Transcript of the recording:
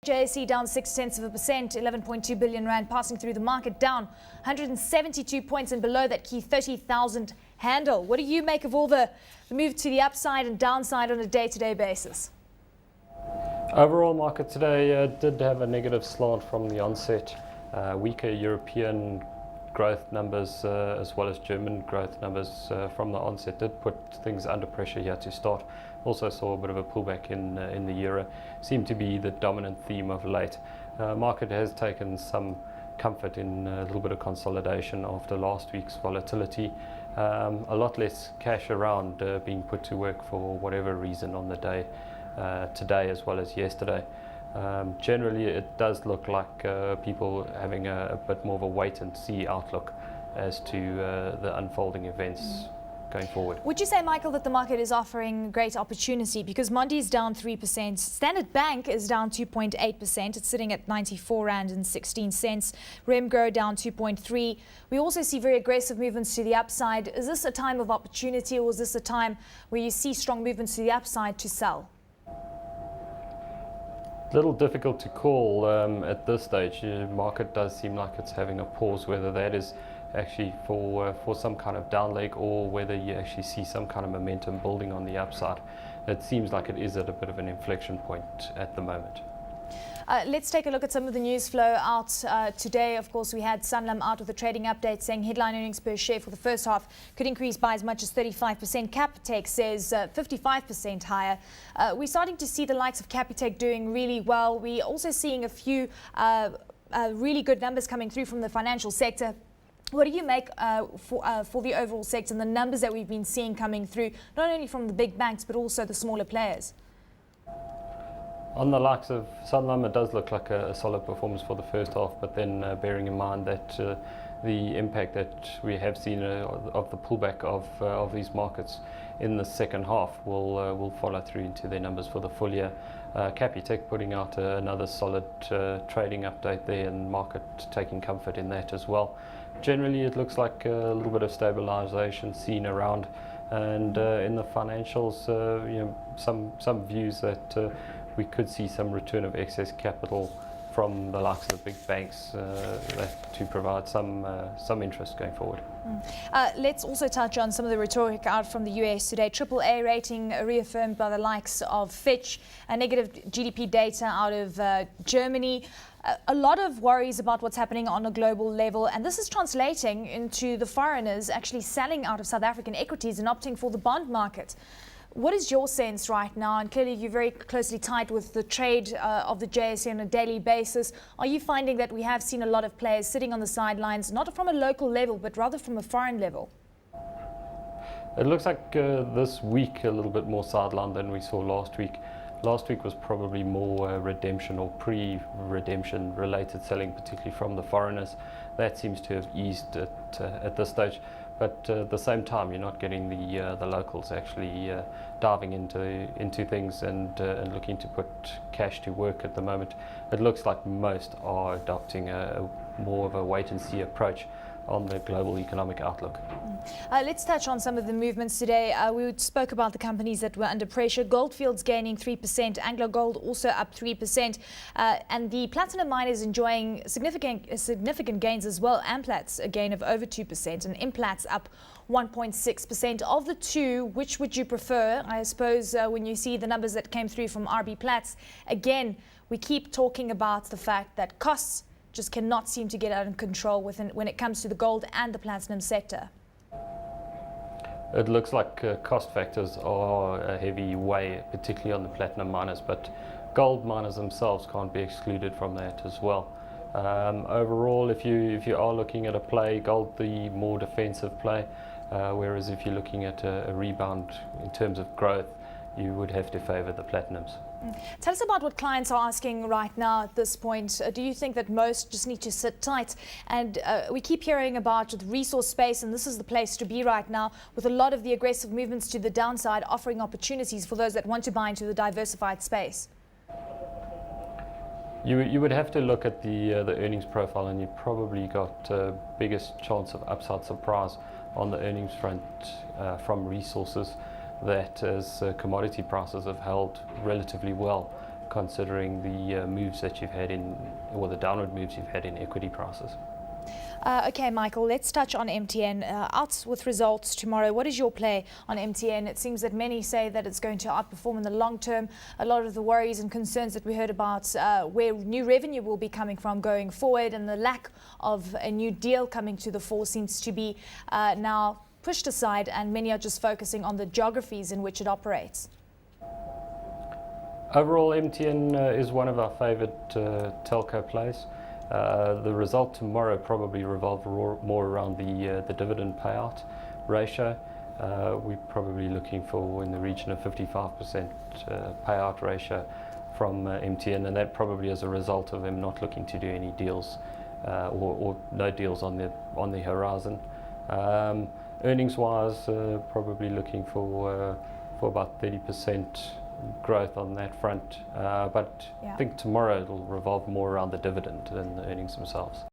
JSE down 0.6%, 11.2 billion rand passing through the market, down 172 points and below that key 30,000 handle. What do you make of all the move to the upside and downside on a day-to-day basis? Overall market today did have a negative slant from the onset. Weaker European growth numbers as well as German growth numbers from the onset did put things under pressure here to start. Also saw a bit of a pullback in the euro. Seemed to be the dominant theme of late. Market has taken some comfort in a little bit of consolidation after last week's volatility. A lot less cash around being put to work for whatever reason on the day today as well as yesterday. Generally it does look like people having a bit more of a wait and see outlook as to the unfolding events going forward. Would you say, Michael, that the market is offering great opportunity? Because Mondi is down 3%, Standard Bank is down 2.8%, it's sitting at 94 Rand and 16 cents, Remgro down 2.3%. We also see very aggressive movements to the upside. Is this a time of opportunity, or is this a time where you see strong movements to the upside to sell? Little difficult to call at this stage. The market does seem like it's having a pause, whether that is actually for some kind of down leg or whether you actually see some kind of momentum building on the upside. It seems like it is at a bit of an inflection point at the moment. Let's take a look at some of the news flow out today. Of course, we had Sanlam out with a trading update saying headline earnings per share for the first half could increase by as much as 35%. Capitec says 55% higher. We're starting to see the likes of Capitec doing really well. We're also seeing a few really good numbers coming through from the financial sector. What do you make for the overall sector and the numbers that we've been seeing coming through, not only from the big banks but also the smaller players? On the likes of Sanlam, it does look like a solid performance for the first half, but then bearing in mind that the impact that we have seen of the pullback of these markets in the second half will follow through into their numbers for the full year. Capitec putting out another solid trading update there, and market taking comfort in that as well. Generally, it looks like a little bit of stabilization seen around, and in the financials, some views that we could see some return of excess capital from the likes of the big banks to provide some interest going forward. Let's also touch on some of the rhetoric out from the US today. AAA rating reaffirmed by the likes of Fitch, a negative GDP data out of Germany. A lot of worries about what's happening on a global level, and this is translating into the foreigners actually selling out of South African equities and opting for the bond market. What is your sense right now? And clearly you're very closely tied with the trade of the JSE on a daily basis. Are you finding that we have seen a lot of players sitting on the sidelines, not from a local level, but rather from a foreign level? It looks like this week a little bit more sidelined than we saw last week. Last week was probably more redemption or pre-redemption related selling, particularly from the foreigners. That seems to have eased at this stage. But at the same time, you're not getting the locals actually diving into things and looking to put cash to work at the moment. It looks like most are adopting a more of a wait-and-see approach on the global economic outlook. Let's touch on some of the movements today. We spoke about the companies that were under pressure. Goldfields gaining 3%, Anglo Gold also up 3%, and the platinum miners enjoying significant gains as well. Amplats a gain of over 2%, and Implats up 1.6%. Of the two, which would you prefer? I suppose when you see the numbers that came through from RB Plats, again, we keep talking about the fact that costs just cannot seem to get out of control when it comes to the gold and the platinum sector. It looks like cost factors are a heavy way, particularly on the platinum miners, but gold miners themselves can't be excluded from that as well. Overall, if you are looking at a play, gold the more defensive play, whereas if you're looking at a rebound in terms of growth, you would have to favour the platinums. Tell us about what clients are asking right now at this point. Do you think that most just need to sit tight? And we keep hearing about the resource space, and this is the place to be right now, with a lot of the aggressive movements to the downside offering opportunities for those that want to buy into the diversified space. You would have to look at the earnings profile, and you probably got biggest chance of upside surprise on the earnings front from resources, that as commodity prices have held relatively well considering the moves that you've had in, or the downward moves you've had in equity prices. Okay, Michael, let's touch on MTN. Out with results tomorrow. What is your play on MTN? It seems that many say that it's going to outperform in the long term. A lot of the worries and concerns that we heard about where new revenue will be coming from going forward, and the lack of a new deal coming to the fore seems to be now pushed aside, and many are just focusing on the geographies in which it operates. Overall, MTN is one of our favoured telco plays. The result tomorrow probably revolve more around the dividend payout ratio. We're probably looking for in the region of 55% payout ratio from MTN, and that probably as a result of them not looking to do any deals or no deals on the horizon. Earnings-wise, probably looking for about 30% growth on that front, but I think tomorrow it'll revolve more around the dividend than the earnings themselves.